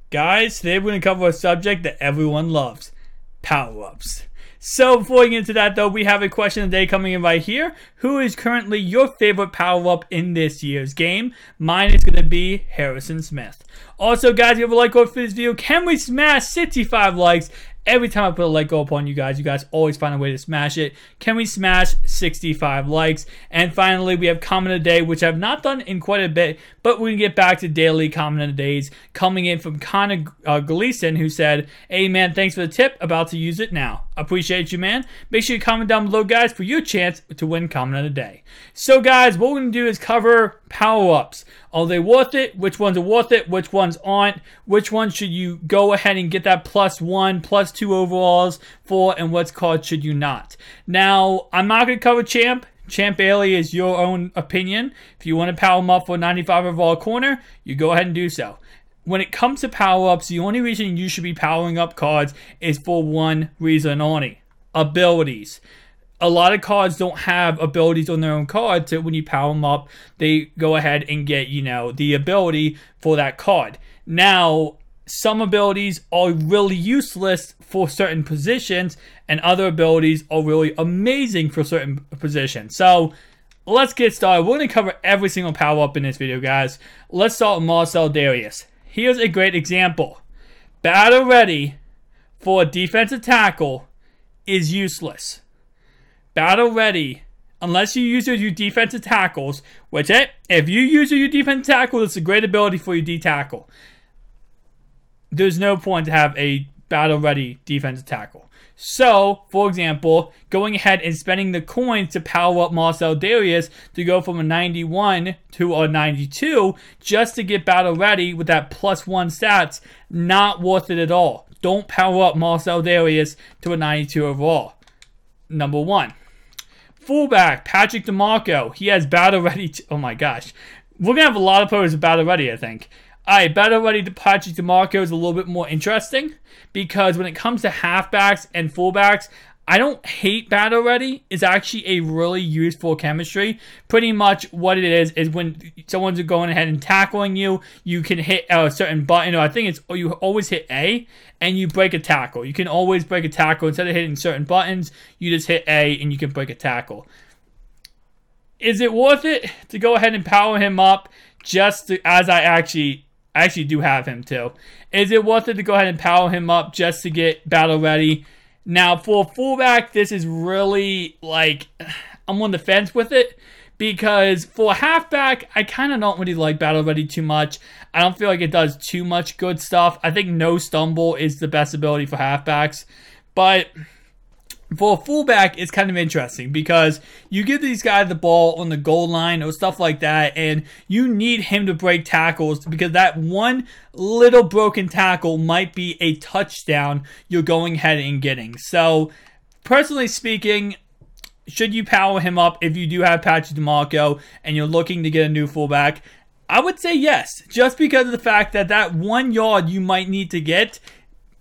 Guys, today we're going to cover a subject that everyone loves, power-ups. So before we get into that though, we have a question of the day coming in right here. Who is currently your favorite power-up in this year's game? Mine is going to be Harrison Smith. Also guys, if you have a like over for this video, can we smash 65 likes? Every time I put a like go upon you guys always find a way to smash it. Can we smash 65 likes? And finally, we have comment of the day, which I've not done in quite a bit, but we're going to get back to daily comment of the days. Coming in from Connor Gleason, who said, "Hey man, thanks for the tip. About to use it now. Appreciate you, man. Make sure you comment down below, guys, for your chance to win comment of the day." So guys, what we're going to do is cover power-ups. Are they worth it? Which ones are worth it? Which ones aren't? Which ones should you go ahead and get that +1, +2 overalls for, and what's called should you not? Now, I'm not going to cover Champ. Champ Bailey is your own opinion. If you want to power him up for a 95 overall corner, you go ahead and do so. When it comes to power-ups, the only reason you should be powering up cards is for one reason only: abilities. A lot of cards don't have abilities on their own card, so when you power them up, they go ahead and get, the ability for that card. Now, some abilities are really useless for certain positions, and other abilities are really amazing for certain positions. So, let's get started. We're going to cover every single power-up in this video, guys. Let's start with Marcel Darius. Here's a great example. Battle ready for a defensive tackle is useless. Battle ready, unless you use your defensive tackles, which, if you use your defensive tackle, it's a great ability for your D tackle. There's no point to have a battle ready defensive tackle. So, for example, going ahead and spending the coins to power up Marcel Darius to go from a 91 to a 92 just to get battle ready with that +1 stats, not worth it at all. Don't power up Marcel Darius to a 92 overall. Number one. Fullback, Patrick DeMarco. He has battle ready. Oh my gosh. We're going to have a lot of players with battle ready, I think. Alright, battle ready to Patrick DeMarco is a little bit more interesting because when it comes to halfbacks and fullbacks, I don't hate battle ready. It's actually a really useful chemistry. Pretty much what it is when someone's going ahead and tackling you, you can hit a certain button, or I think it's, you always hit A, and you break a tackle. You can always break a tackle. Instead of hitting certain buttons, you just hit A and you can break a tackle. Is it worth it to go ahead and power him up just to, as I actually do have him too. Is it worth it to go ahead and power him up just to get battle ready? Now, for a fullback, this is really, I'm on the fence with it. Because for a halfback, I kind of don't really like battle ready too much. I don't feel like it does too much good stuff. I think no stumble is the best ability for halfbacks. But for a fullback, it's kind of interesting because you give these guys the ball on the goal line or stuff like that, and you need him to break tackles because that one little broken tackle might be a touchdown you're going ahead and getting. So, personally speaking, should you power him up if you do have Patrick DeMarco and you're looking to get a new fullback? I would say yes, just because of the fact that that 1 yard you might need to get,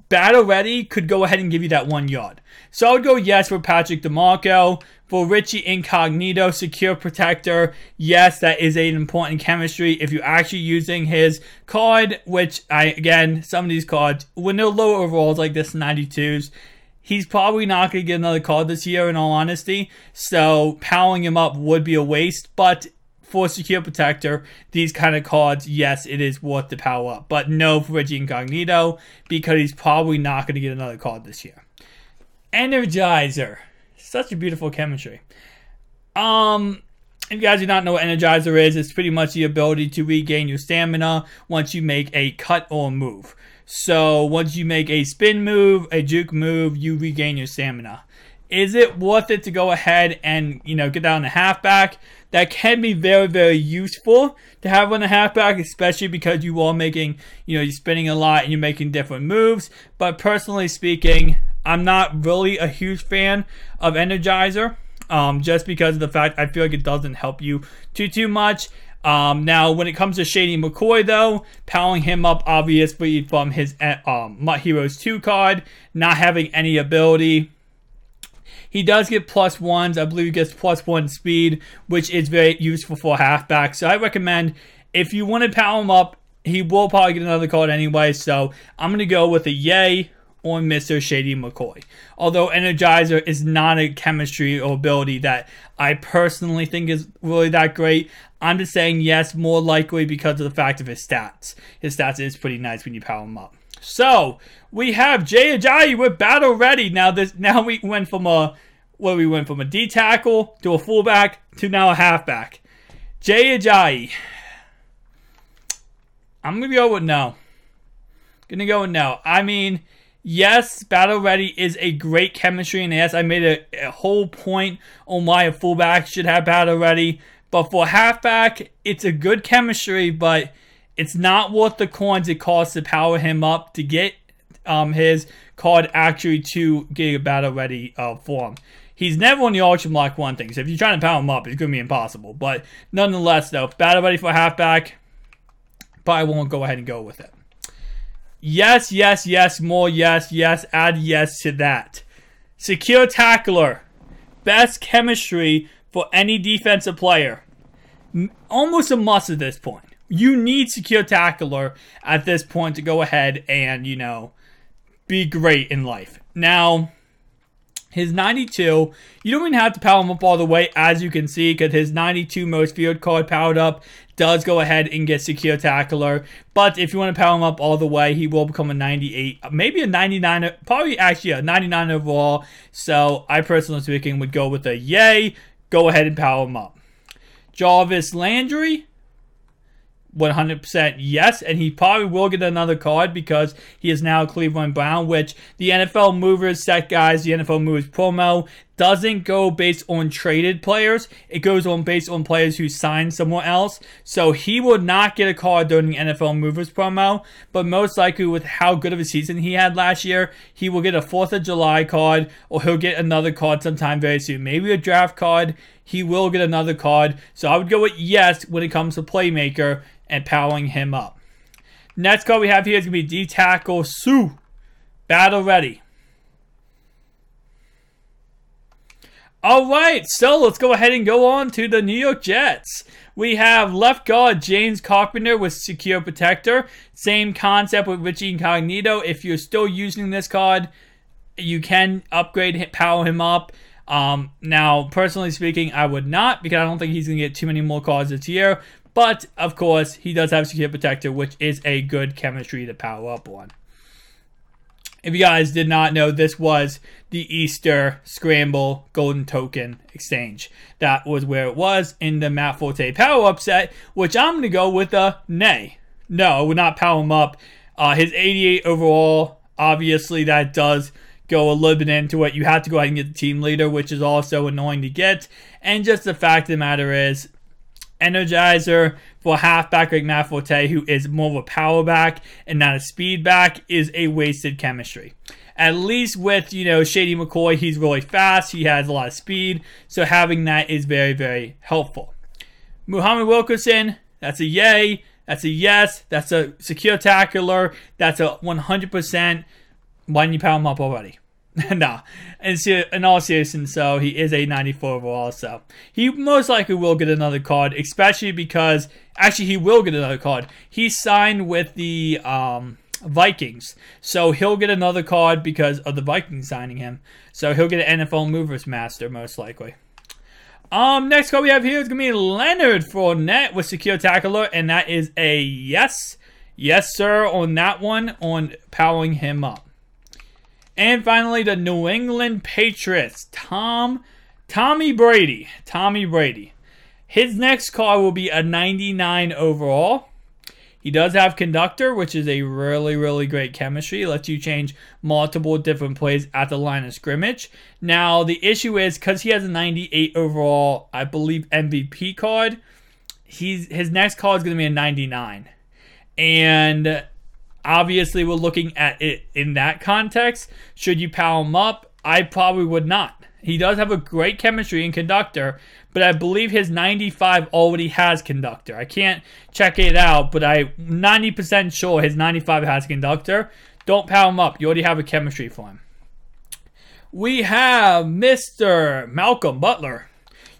battle ready could go ahead and give you that 1 yard. So I would go yes for Patrick DeMarco. For Richie Incognito, secure protector, yes, that is an important chemistry if you're actually using his card, which again, some of these cards, when they're low overalls like this 92s, he's probably not going to get another card this year, in all honesty. So powering him up would be a waste. But for secure protector, these kind of cards, yes, it is worth the power up. But no for Richie Incognito, because he's probably not going to get another card this year. Energizer. Such a beautiful chemistry. If you guys do not know what Energizer is, it's pretty much the ability to regain your stamina once you make a cut or move. So once you make a spin move, a juke move, you regain your stamina. Is it worth it to go ahead and, get down to halfback? That can be very, very useful to have on a halfback, especially because you are making, you're spinning a lot and you're making different moves. But personally speaking, I'm not really a huge fan of Energizer, just because of the fact I feel like it doesn't help you too much. Now, when it comes to Shady McCoy, though, powering him up, obviously, from his MUT Heroes 2 card, not having any ability. He does get +1s. I believe he gets +1 speed, which is very useful for a halfback. So I recommend, if you want to power him up, he will probably get another card anyway, so I'm going to go with a yay on Mr. Shady McCoy. Although Energizer is not a chemistry or ability that I personally think is really that great, I'm just saying yes, more likely because of the fact of his stats. His stats is pretty nice when you power him up. So, we have Jay Ajayi with Battle Ready. Now we went from a D tackle to a fullback to now a halfback. Jay Ajayi. I'm going to go with no. I mean, yes, Battle Ready is a great chemistry, and yes, I made a whole point on why a fullback should have Battle Ready. But for halfback, it's a good chemistry, but it's not worth the coins it costs to power him up to get his card actually to get a Battle Ready for him. He's never on the auction block one thing, so if you're trying to power him up, it's going to be impossible. But nonetheless, though, Battle Ready for halfback, probably won't go ahead and go with it. Yes, yes, yes, more yes, yes, add yes to that. Secure Tackler. Best chemistry for any defensive player. Almost a must at this point. You need Secure Tackler at this point to go ahead and, be great in life. Now, his 92, you don't even have to power him up all the way, as you can see, because his 92 most field card powered up does go ahead and get Secure Tackler. But if you want to power him up all the way, he will become a 98, maybe a 99, probably actually a 99 overall. So I personally speaking would go with a yay. Go ahead and power him up. Jarvis Landry, 100% yes, and he probably will get another card because he is now a Cleveland Brown, which the NFL Movers set, guys, the NFL Movers promo doesn't go based on traded players. It goes on based on players who signed somewhere else. So he will not get a card during the NFL Movers promo, but most likely with how good of a season he had last year, he will get a 4th of July card, or he'll get another card sometime very soon. Maybe a draft card. He will get another card. So I would go with yes when it comes to Playmaker and powering him up. Next card we have here is going to be D-Tackle Sue. Battle Ready. Alright, so let's go ahead and go on to the New York Jets. We have left guard James Carpenter with Secure Protector. Same concept with Richie Incognito. If you're still using this card, you can upgrade, power him up. Now, personally speaking, I would not, because I don't think he's going to get too many more cards this year. But, of course, he does have Secure Protector, which is a good chemistry to power up on. If you guys did not know, this was the Easter Scramble Golden Token Exchange. That was where it was in the Matt Forte Power Up set, which I'm going to go with a nay. No, I would not power him up. His 88 overall, obviously that does go a little bit into it. You have to go ahead and get the team leader, which is also annoying to get. And just the fact of the matter is, Energizer for halfback like Matt Forte, who is more of a power back and not a speed back, is a wasted chemistry. At least with, Shady McCoy, he's really fast. He has a lot of speed. So having that is very, very helpful. Muhammad Wilkerson, that's a yay. That's a yes. That's a Secure Tackler. That's a 100%. Why didn't you power him up already? Nah, in all seriousness, so he is a 94 overall, so he most likely will get another card, especially because, actually he will get another card. He signed with the Vikings, so he'll get another card because of the Vikings signing him, so he'll get an NFL Movers Master, most likely. Next card we have here is going to be Leonard Fournette with Secure Tackler, and that is a yes. Yes, sir, on that one, on powering him up. And finally, the New England Patriots, Tommy Brady. His next card will be a 99 overall. He does have Conductor, which is a really, really great chemistry. It lets you change multiple different plays at the line of scrimmage. Now, the issue is, because he has a 98 overall, I believe, MVP card, his next card is going to be a 99. And obviously, we're looking at it in that context. Should you power him up? I probably would not. He does have a great chemistry in Conductor, but I believe his 95 already has Conductor. I can't check it out, but I'm 90% sure his 95 has Conductor. Don't power him up. You already have a chemistry for him. We have Mr. Malcolm Butler.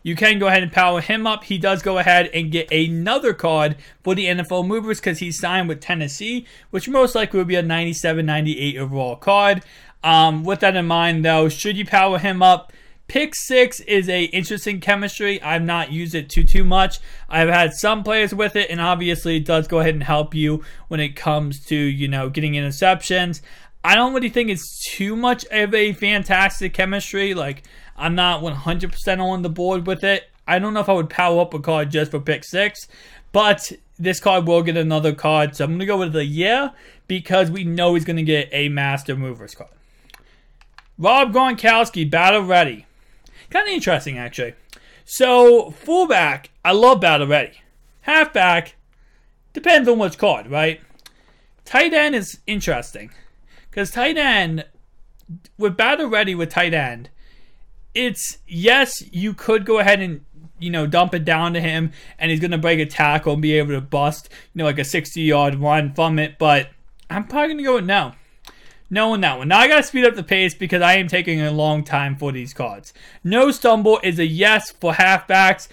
You can go ahead and power him up. He does go ahead and get another card for the NFL Movers because he's signed with Tennessee, which most likely would be a 97-98 overall card. With that in mind, though, should you power him up? Pick 6 is a interesting chemistry. I've not used it too much. I've had some players with it, and obviously it does go ahead and help you when it comes to, you know, getting interceptions. I don't really think it's too much of a fantastic chemistry. Like, I'm not 100% on the board with it. I don't know if I would power up a card just for pick 6, but this card will get another card. So I'm going to go with the yeah, because we know he's going to get a Master Movers card. Rob Gronkowski, battle ready. Kind of interesting, actually. So, fullback, I love battle ready. Halfback, depends on which card, right? Tight end is interesting. Because tight end, with battle ready with tight end, it's, yes, you could go ahead and, you know, dump it down to him, and he's going to break a tackle and be able to bust, you know, like a 60-yard run from it, but I'm probably going to go with no. No on that one. Now I gotta speed up the pace because I am taking a long time for these cards. No stumble is a yes for halfbacks.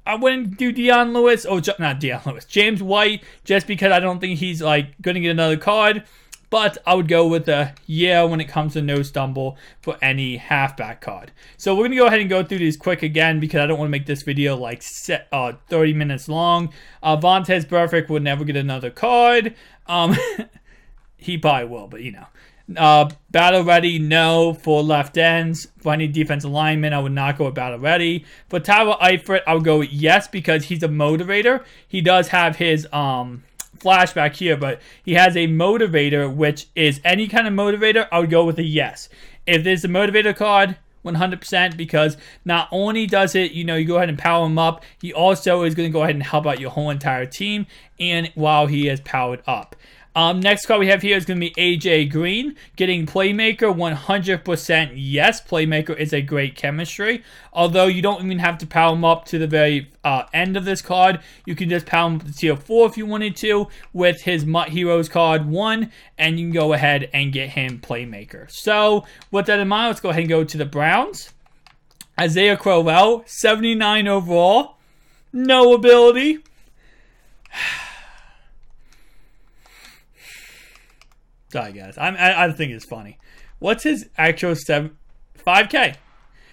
I wouldn't do Dion Lewis, not Dion Lewis, James White, just because I don't think he's like gonna get another card. But I would go with a yeah when it comes to no stumble for any halfback card. So we're gonna go ahead and go through these quick again because I don't want to make this video like 30 minutes long. Vontaze Burfict would never get another card. He probably will, but you know. Battle ready, no for left ends. For any defensive lineman, I would not go with battle ready. For Tyler Eifert, I would go with yes because he's a motivator. He does have his flashback here, but he has a motivator, which is any kind of motivator. I would go with a yes. If there's a motivator card, 100%, because not only does it, you know, you go ahead and power him up, he also is going to go ahead and help out your whole entire team, and while he is powered up. Next card we have here is going to be AJ Green getting Playmaker. 100% yes, Playmaker is a great chemistry. Although you don't even have to power him up to the very end of this card. You can just power him up to tier 4 if you wanted to with his MUT Heroes card 1, and you can go ahead and get him Playmaker. So with that in mind, let's go ahead and go to the Browns. Isaiah Crowell, 79 overall. No ability. Sorry, guys. I think it's funny. What's his actual 5K?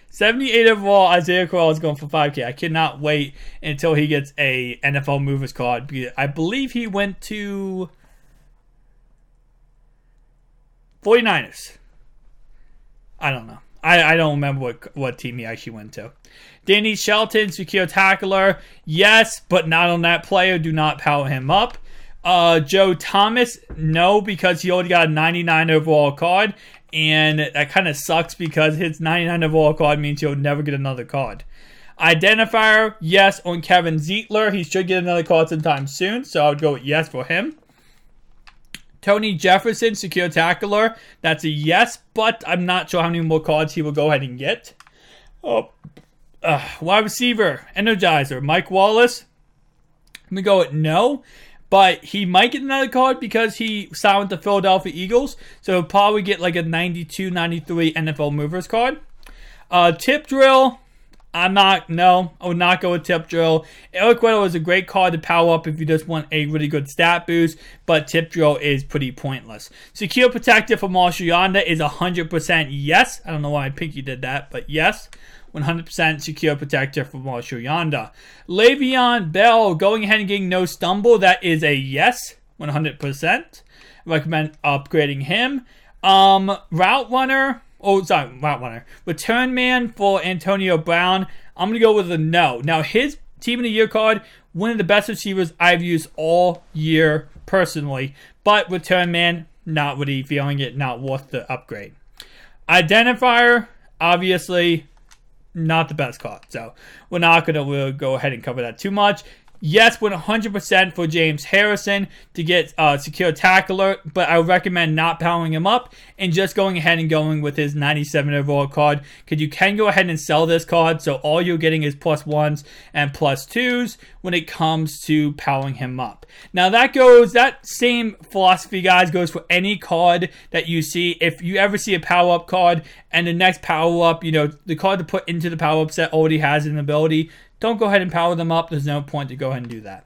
78 overall. Isaiah Crowell is going for 5K. I cannot wait until he gets a NFL Movers card. I believe he went to 49ers. I don't know. I don't remember what team he actually went to. Danny Shelton, secure tackler. Yes, but not on that player. Do not power him up. Joe Thomas, no, because he already got a 99 overall card, and that kind of sucks because his 99 overall card means he'll never get another card. Identifier, yes, on Kevin Zeitler. He should get another card sometime soon, so I would go with yes for him. Tony Jefferson, secure tackler. That's a yes, but I'm not sure how many more cards he will go ahead and get. Wide receiver, Energizer, Mike Wallace. I'm going to go with no. But he might get another card because he signed with the Philadelphia Eagles. So he'll probably get like a 92-93 NFL Movers card. Tip Drill. I would not go with Tip Drill. Eric Weddle is a great card to power up if you just want a really good stat boost. But Tip Drill is pretty pointless. Secure Protector for Marshall Yonder is 100% yes. I don't know why Pinky did that, but yes. 100% secure protector for Marshall Yonder. Le'Veon Bell going ahead and getting no stumble. That is a yes. 100%. Recommend upgrading him. Route Runner. Return Man for Antonio Brown. I'm going to go with a no. Now, his Team of the Year card, one of the best receivers I've used all year personally. But Return Man, not really feeling it. Not worth the upgrade. Identifier, obviously not the best card, so we're not going to go ahead and cover that too much. Yes, 100% for James Harrison to get secure tackler, but I would recommend not powering him up and just going ahead and going with his 97 overall card, because you can go ahead and sell this card, so all you're getting is +1s and +2s when it comes to powering him up. Now that same philosophy, guys, goes for any card that you see. If you ever see a power up card and the next power up, the card to put into the power up set already has an ability, don't go ahead and power them up. There's no point to go ahead and do that.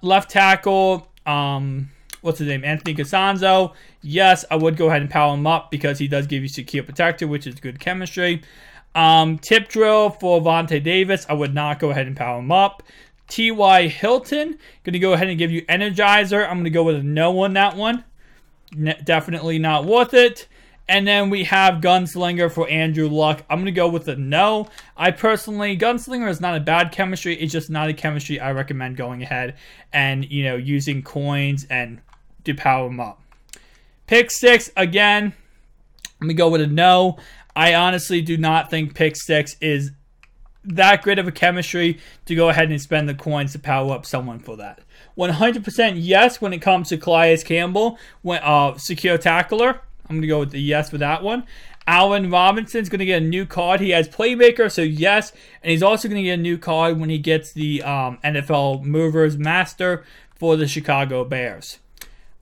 Left tackle, what's his name? Anthony Costanzo. Yes, I would go ahead and power him up because he does give you secure protector, which is good chemistry. Tip drill for Vontae Davis. I would not go ahead and power him up. T.Y. Hilton, going to go ahead and give you Energizer. I'm going to go with a no on that one. Definitely not worth it. And then we have Gunslinger for Andrew Luck. I'm going to go with a no. Gunslinger is not a bad chemistry. It's just not a chemistry I recommend going ahead and, using coins and to power them up. Pick 6, again, I'm going to go with a no. I honestly do not think Pick 6 is that great of a chemistry to go ahead and spend the coins to power up someone for that. 100% yes when it comes to Calais Campbell, secure tackler. I'm going to go with the yes for that one. Allen Robinson's going to get a new card. He has Playmaker, so yes. And he's also going to get a new card when he gets the NFL Movers Master for the Chicago Bears.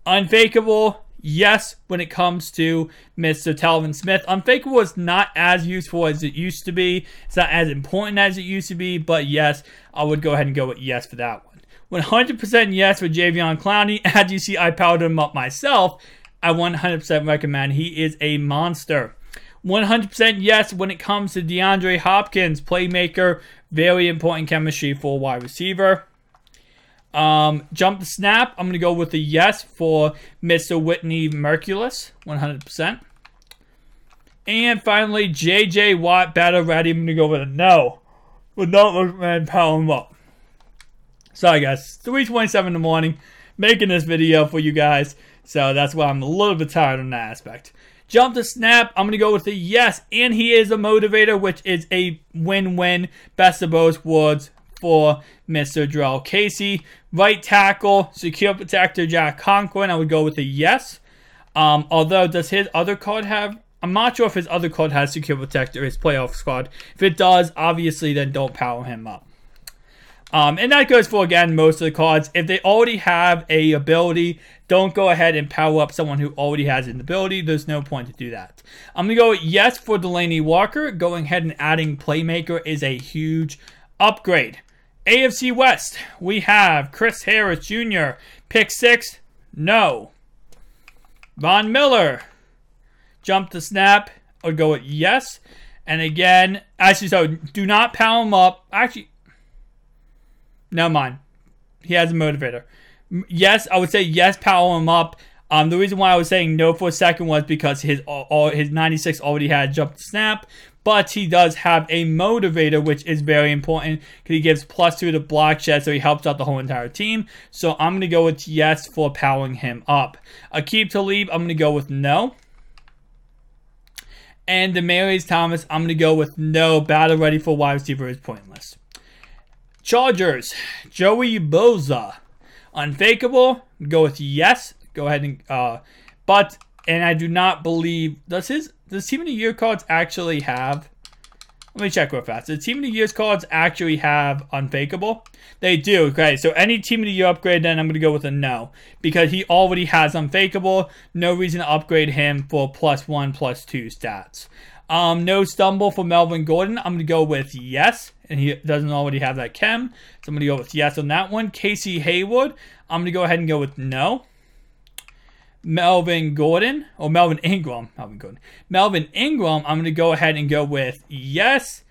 Unfakeable, yes, when it comes to Mr. Telvin Smith. Unfakeable is not as useful as it used to be. It's not as important as it used to be, but yes, I would go ahead and go with yes for that one. 100% yes for Javion Clowney. As you see, I powered him up myself. I 100% recommend. He is a monster. 100% yes when it comes to DeAndre Hopkins, playmaker, very important chemistry for wide receiver. Jump the snap, I'm going to go with a yes for Mr. Whitney Mercilus, 100%. And finally, J.J. Watt, battle ready, I'm going to go with a no. Would not recommend powering him up. Sorry guys, 3:27 in the morning, making this video for you guys. So that's why I'm a little bit tired on that aspect. Jump the snap, I'm going to go with a yes. And he is a motivator, which is a win-win. Best of both worlds for Mr. Jarrell Casey. Right tackle, secure protector, Jack Conklin. I would go with a yes. Although, does his other card have... I'm not sure if his other card has secure protector, his playoff squad. If it does, obviously, then don't power him up. And that goes for, again, most of the cards. If they already have a ability, don't go ahead and power up someone who already has an ability. There's no point to do that. I'm going to go with yes for Delaney Walker. Going ahead and adding Playmaker is a huge upgrade. AFC West, we have Chris Harris Jr. Pick 6, no. Von Miller, jump the snap. I would go with yes. And again, actually, so do not power him up. Actually, never mind. He has a motivator. Yes, I would say yes, power him up. The reason why I was saying no for a second was because his 96 already had jump the snap. But he does have a motivator, which is very important because he gives +2 to block shed, so he helps out the whole entire team. So I'm going to go with yes for powering him up. Aqib Talib, I'm going to go with no. And Demaryius Thomas, I'm going to go with no. Battle ready for wide receiver is pointless. Chargers, Joey Bosa. Unfakeable, go with yes. Go ahead and, and I do not believe, does Team of the Year cards actually have, let me check real fast. Does Team of the Year's cards actually have Unfakeable? They do, okay. So any Team of the Year upgrade, then I'm going to go with a no. Because he already has Unfakeable. No reason to upgrade him for +1, +2 stats. No stumble for Melvin Gordon. I'm going to go with yes. And he doesn't already have that chem. So I'm going to go with yes on that one. Casey Hayward. I'm going to go ahead and go with no. Melvin Ingram, I'm going to go ahead and go with yes.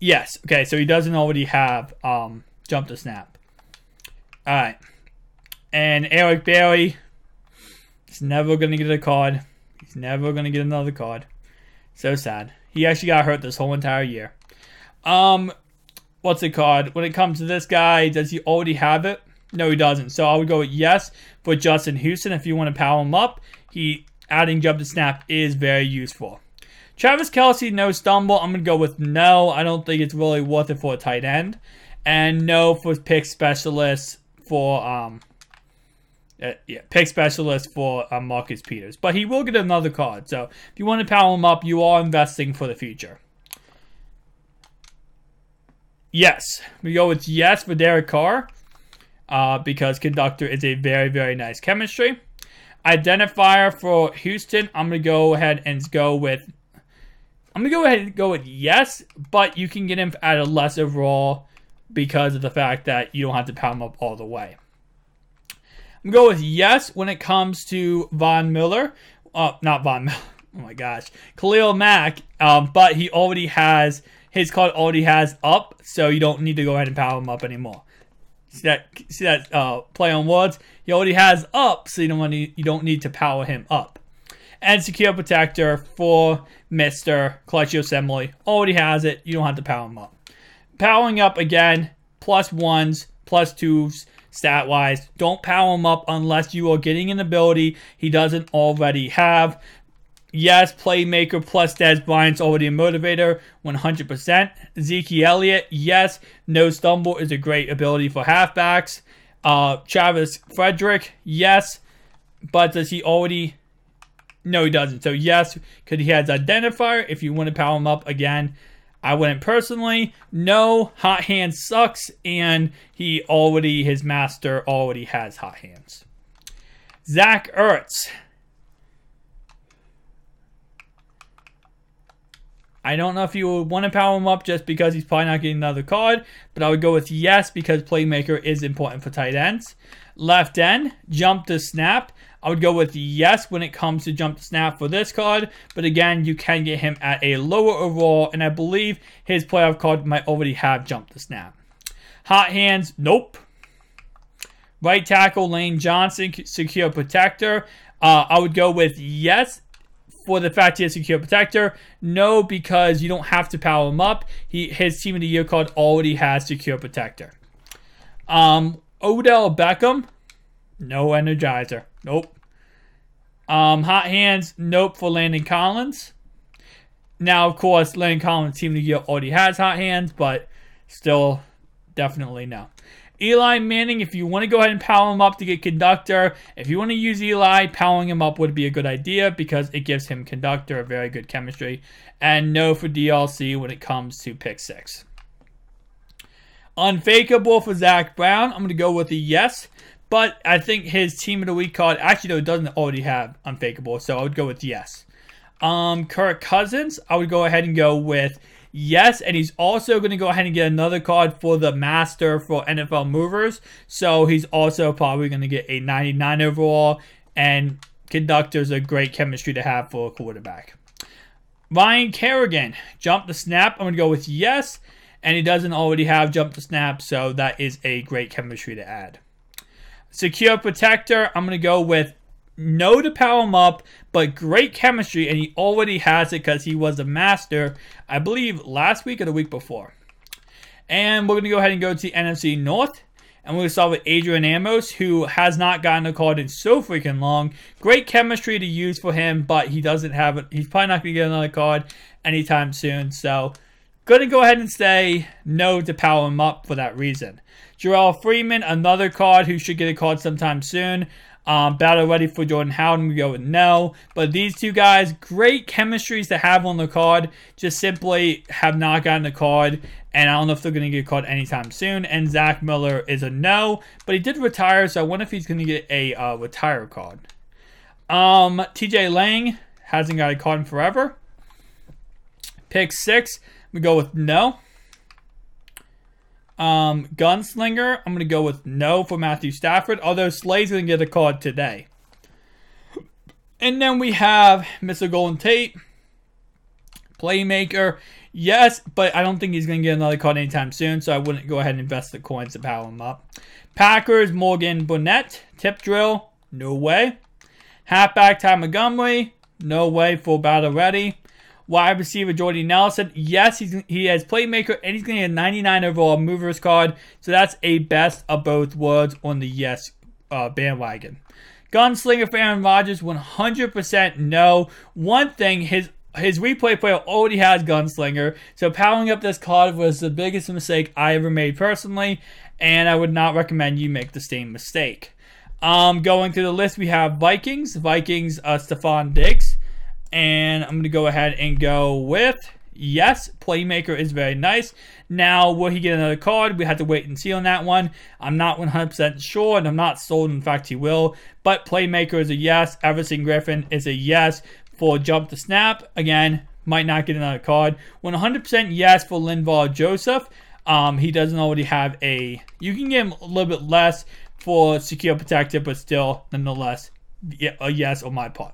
Yes. Okay, so he doesn't already have jump the snap. All right. And Eric Berry, he's never going to get a card. He's never going to get another card. So sad. He actually got hurt this whole entire year. What's the card? When it comes to this guy, does he already have it? No, he doesn't. So I would go with yes for Justin Houston. If you want to power him up, adding jump to snap is very useful. Travis Kelce, no stumble. I'm going to go with no. I don't think it's really worth it for a tight end. And no for pick specialist for pick specialist for Marcus Peters. But he will get another card. So if you want to power him up, you are investing for the future. Yes. We go with yes for Derek Carr. Because Conductor is a very, very nice chemistry. Identifier for Houston, I'm going to go ahead and go with yes, but you can get him at a less overall because of the fact that you don't have to power him up all the way. I'm going to go with yes when it comes to Von Miller. Not Von Miller. Oh my gosh. Khalil Mack, but he already has, his card already has up, so you don't need to go ahead and power him up anymore. See that play on words? He already has up, so you don't need to power him up. And Secure Protector for Mr. Clutch Assembly. Already has it. You don't have to power him up. Powering up again, +1s, +2s, stat-wise. Don't power him up unless you are getting an ability he doesn't already have. Yes, Playmaker plus Dez Bryant's already a motivator, 100%. Zeke Elliott, yes, No Stumble is a great ability for halfbacks. Travis Frederick, yes, but does he already? No, he doesn't. So yes, because he has Identifier. If you want to power him up again, I wouldn't personally. No, Hot Hands sucks, and his master already has Hot Hands. Zach Ertz. I don't know if you would want to power him up just because he's probably not getting another card, but I would go with yes because Playmaker is important for tight ends. Left end, jump to snap. I would go with yes when it comes to jump to snap for this card, but again, you can get him at a lower overall, and I believe his playoff card might already have jump to snap. Hot Hands, nope. Right tackle, Lane Johnson, Secure Protector. I would go with yes for the fact he has Secure Protector. No, because you don't have to power him up. His Team of the Year card already has Secure Protector. Odell Beckham, no Energizer. Nope. Hot Hands, nope for Landon Collins. Now, of course, Landon Collins' Team of the Year already has Hot Hands, but still, definitely no. Eli Manning, if you want to go ahead and power him up to get Conductor, if you want to use Eli, powering him up would be a good idea because it gives him Conductor, a very good chemistry. And no for DLC when it comes to pick 6. Unfakeable for Zach Brown, I'm going to go with a yes. But I think his Team of the Week card, actually, no, it doesn't already have Unfakeable, so I would go with yes. Kirk Cousins, I would go ahead and go with yes, and he's also going to go ahead and get another card for the Master for NFL Movers. So he's also probably going to get a 99 overall, and Conductor's a great chemistry to have for a quarterback. Ryan Kerrigan, jump to snap, I'm going to go with yes, and he doesn't already have jump to snap, so that is a great chemistry to add. Secure Protector, I'm going to go with no to power him up, but great chemistry, and he already has it because he was a master, I believe, last week or the week before. And we're going to go ahead and go to the NFC North, and we're going to start with Adrian Amos, who has not gotten a card in so freaking long. Great chemistry to use for him, but he doesn't have it. He's probably not going to get another card anytime soon, so going to go ahead and say no to power him up for that reason. Jarrell Freeman, another card who should get a card sometime soon. Battle ready for Jordan Howden, we go with no. But these two guys, great chemistries to have on the card. Just simply have not gotten a card. And I don't know if they're going to get a card anytime soon. And Zach Miller is a no. But he did retire, so I wonder if he's going to get a retire card. TJ Lang hasn't got a card in forever. Pick 6, we go with no. Gunslinger, I'm going to go with no for Matthew Stafford, although Slay's going to get a card today. And then we have Mr. Golden Tate, Playmaker, yes, but I don't think he's going to get another card anytime soon, so I wouldn't go ahead and invest the coins to power him up. Packers, Morgan Burnett, Tip Drill, no way. Halfback, Ty Montgomery, no way for Battle Ready. Wide receiver Jordy Nelson, yes, he has Playmaker, and he's going to get a 99 overall movers card. So that's a best of both worlds on the yes bandwagon. Gunslinger for Aaron Rodgers, 100% no. One thing, his his replay player already has Gunslinger, so powering up this card was the biggest mistake I ever made personally, and I would not recommend you make the same mistake. Going through the list, we have Vikings, Stephon Diggs, and I'm going to go ahead and go with, yes, Playmaker is very nice. Now, will he get another card? We have to wait and see on that one. I'm not 100% sure, and I'm not sold. In fact, he will. But Playmaker is a yes. Everson Griffin is a yes for Jump to Snap. Again, might not get another card. 100% yes for Linval Joseph. He doesn't already have a... You can give him a little bit less for Secure Protector, but still, nonetheless, a yes on my part.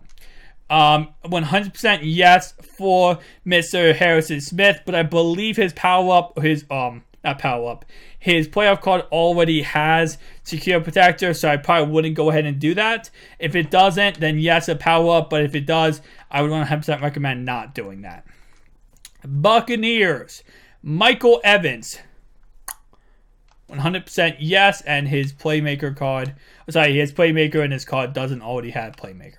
100% yes for Mr. Harrison Smith, but I believe his power-up, not power-up, his playoff card already has Secure Protector, so I probably wouldn't go ahead and do that. If it doesn't, then yes, a power-up, but if it does, I would 100% recommend not doing that. Buccaneers, Michael Evans, 100% yes, and his Playmaker card, his Playmaker and his card doesn't already have Playmaker.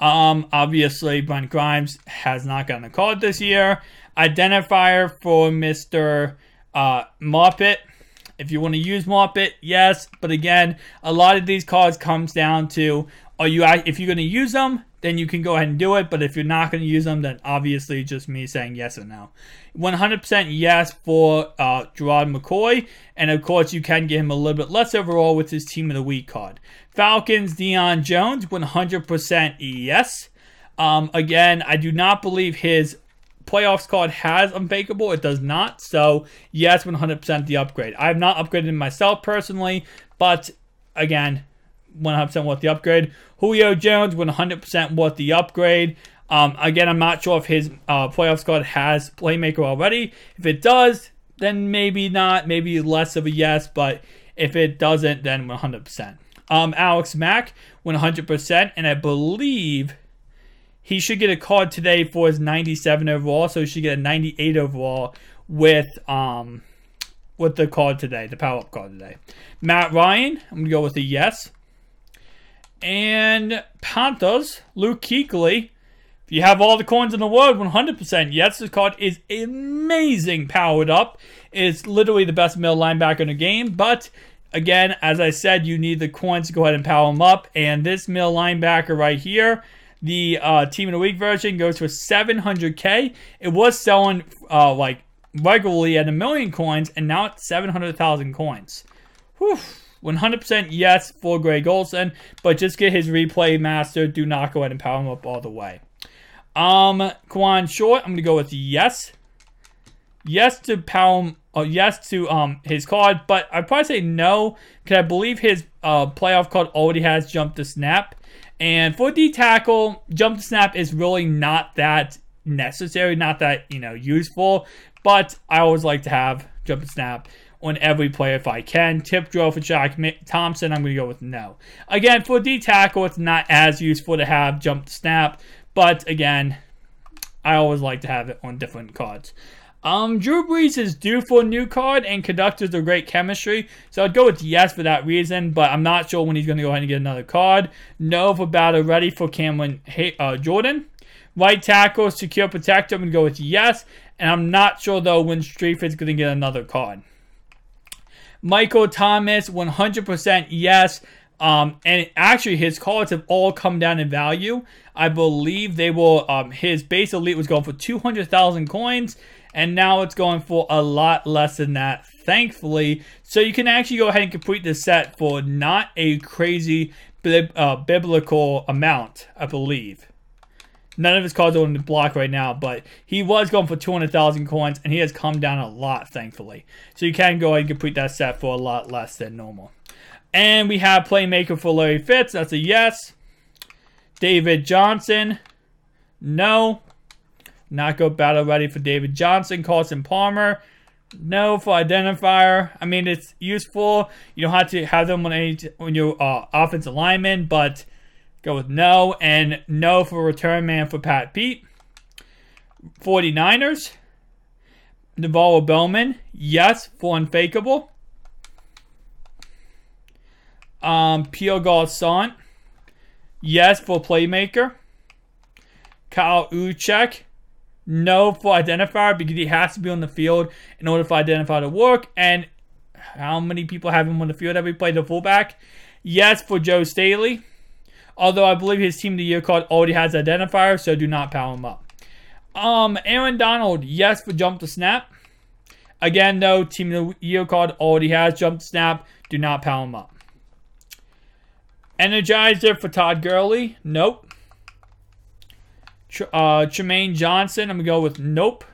Obviously, Brent Grimes has not gotten a card this year. Identifier for Mr. Moppet. If you want to use Moppet, yes. But again, a lot of these cards comes down to, if you're going to use them, then you can go ahead and do it. But if you're not going to use them, then obviously just me saying yes or no. 100% yes for Gerard McCoy. And of course, you can get him a little bit less overall with his Team of the Week card. Falcons, Deion Jones, 100% yes. Again, I do not believe his playoffs card has Unfakeable. It does not. So, yes, 100% the upgrade. I have not upgraded myself personally, but again, 100% worth the upgrade. Julio Jones, 100% worth the upgrade. Again, I'm not sure if his playoffs card has Playmaker already. If it does, then maybe not. Maybe less of a yes, but if it doesn't, then 100%. Alex Mack, 100%, and I believe he should get a card today for his 97 overall, so he should get a 98 overall with the card today, the power-up card today. Matt Ryan, I'm going to go with a yes. And Panthers, Luke Kuechly, if you have all the coins in the world, 100% yes. This card is amazing powered up. It's literally the best middle linebacker in the game, but again, as I said, you need the coins to go ahead and power them up. And this middle linebacker right here, the Team of the Week version, goes for 700K. It was selling like regularly at 1 million coins, and now it's 700,000 coins. Whew. 100% yes for Greg Olsen, but just get his replay master. Do not go ahead and power him up all the way. Quan Short, I'm going to go with yes. Yes to power him. Yes to his card, but I'd probably say no, because I believe his playoff card already has Jump to Snap. And for D-Tackle, Jump to Snap is really not that necessary, not that, useful. But I always like to have Jump to Snap on every player if I can. Tip drill for Shaq Thompson, I'm going to go with no. Again, for D-Tackle, it's not as useful to have Jump to Snap. But again, I always like to have it on different cards. Drew Brees is due for a new card, and conductors are great chemistry, so I'd go with yes for that reason, but I'm not sure when he's going to go ahead and get another card. No for battle ready for Cameron Jordan. Right tackle, Secure Protector, I'm going to go with yes, and I'm not sure though when Streiford's going to get another card. Michael Thomas, 100% yes. And actually, his cards have all come down in value. I believe they will. His base elite was going for 200,000 coins, and now it's going for a lot less than that, thankfully. So you can actually go ahead and complete the set for not a crazy biblical amount, I believe. None of his cards are on the block right now, but he was going for 200,000 coins, and he has come down a lot, thankfully. So you can go ahead and complete that set for a lot less than normal. And we have Playmaker for Larry Fitz. That's a yes. David Johnson. No. Not go battle ready for David Johnson. Carson Palmer. No for Identifier. I mean, it's useful. You don't have to have them on your offensive lineman, but go with no. And no for Return Man for Pat Pete. 49ers. Navarro Bowman. Yes for Unfakeable. Pierre Garçon. Yes for Playmaker. Kyle Uchek, no for identifier because he has to be on the field in order for identifier to work. And how many people have him on the field that we played the fullback? Yes for Joe Staley. Although I believe his Team of the Year card already has identifier, so do not power him up. Aaron Donald, yes for jump to snap. Again, though, Team of the Year card already has jump to snap. Do not power him up. Energizer for Todd Gurley, nope. Tremaine Johnson, I'm going to go with nope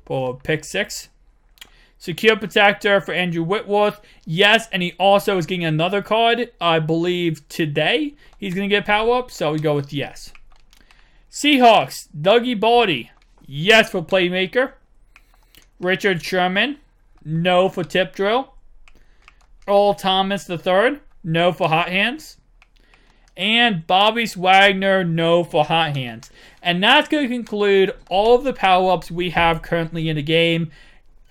for pick 6. Secure Protector for Andrew Whitworth, yes, and he also is getting another card, I believe, today. He's going to get power up, so we go with yes. Seahawks, Dougie Baldy, yes for Playmaker. Richard Sherman, no for Tip Drill. Earl Thomas III, no for Hot Hands. And Bobby Swagner, no for Hot Hands. And that's going to conclude all of the power-ups we have currently in the game.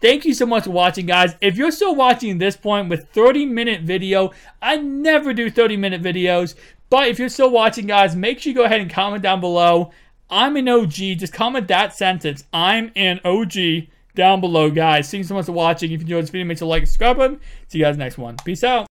Thank you so much for watching, guys. If you're still watching this point with 30-minute video, I never do 30-minute videos. But if you're still watching, guys, make sure you go ahead and comment down below. I'm an OG. Just comment that sentence. I'm an OG down below, guys. Thank you so much for watching. If you enjoyed this video, make sure to like and subscribe button. See you guys next one. Peace out.